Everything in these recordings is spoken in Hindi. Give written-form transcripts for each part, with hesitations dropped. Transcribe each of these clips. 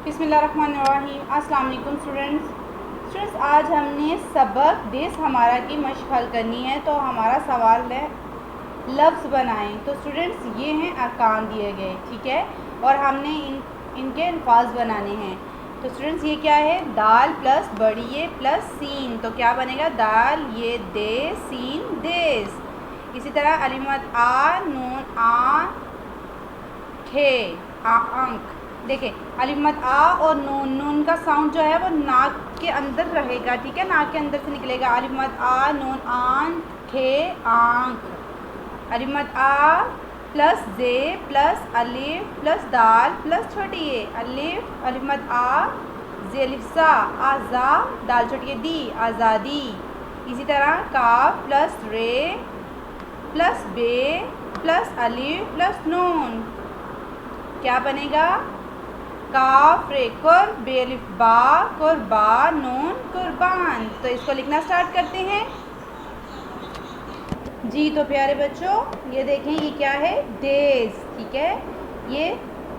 बिस्मिल्लाहिर्रहमानिर्रहीम। अस्सलाम वालेकुम स्टूडेंट्स। आज हमने सबक देश हमारा की मशक हल करनी है। तो हमारा सवाल है लफ्ज़ बनाएं। तो स्टूडेंट्स ये हैं अरकान दिए गए, ठीक है, और हमने इनके अल्फाज बनाने हैं। तो स्टूडेंट्स ये क्या है, दाल प्लस बड़ी ये प्लस सीन, तो क्या बनेगा, दाल ये दे सीन देश। इसी तरह अलिमत आ नून आ खे अंक। देखें अलिमत आ और नून, नून का साउंड जो है वो नाक के अंदर रहेगा, ठीक है, नाक के अंदर से निकलेगा। अलिमत आ नून आन खे आंख। अलिमत आ प्लस जे प्लस अलिफ प्लस दाल प्लस छोटी ए अलिफ। अलिमत आ जे अलिफ सा आज़ा दाल छोटी ए दी आज़ादी। इसी तरह काफ प्लस रे प्लस बे प्लस अलिफ प्लस नून, क्या बनेगा, काफ रे कुर बे अलिफ बा कुरबा नून कुर्बान। तो इसको लिखना स्टार्ट करते हैं जी। तो प्यारे बच्चों ये देखें, ये क्या है, देश, ठीक है, ये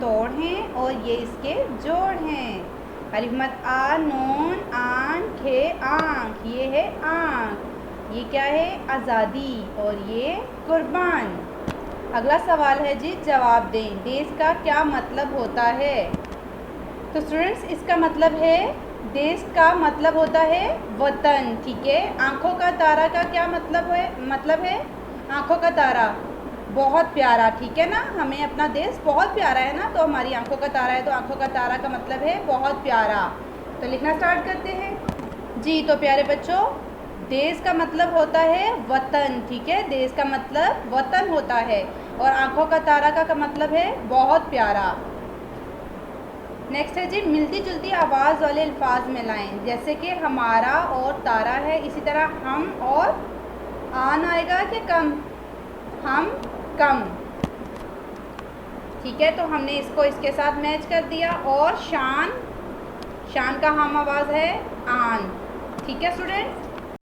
तोड़ हैं और ये इसके जोड़ हैं। अलिफ आ नून आन खे आँख, ये है आँख। ये क्या है, आज़ादी, और ये कुर्बान। अगला सवाल है जी, जवाब दें। देश का क्या मतलब होता है। तो स्टूडेंट्स इसका मतलब है, देश का मतलब होता है वतन, ठीक है। आँखों का तारा का क्या मतलब है आँखों का तारा, बहुत प्यारा, ठीक है ना, हमें अपना देश बहुत प्यारा है ना, तो हमारी आँखों का तारा है, तो आँखों का तारा का मतलब है बहुत प्यारा। तो लिखना स्टार्ट करते हैं जी। तो प्यारे बच्चों देश का मतलब होता है वतन, ठीक है, देश का मतलब वतन होता है, और आँखों का तारा का मतलब है बहुत प्यारा। नेक्स्ट है जी, मिलती जुलती आवाज़ वाले अल्फाज में लाएं। जैसे कि हमारा और तारा है, इसी तरह हम और आन आएगा कि कम, हम कम, ठीक है। तो हमने इसको इसके साथ मैच कर दिया। और शान, शान का हम आवाज़ है आन, ठीक है स्टूडेंट।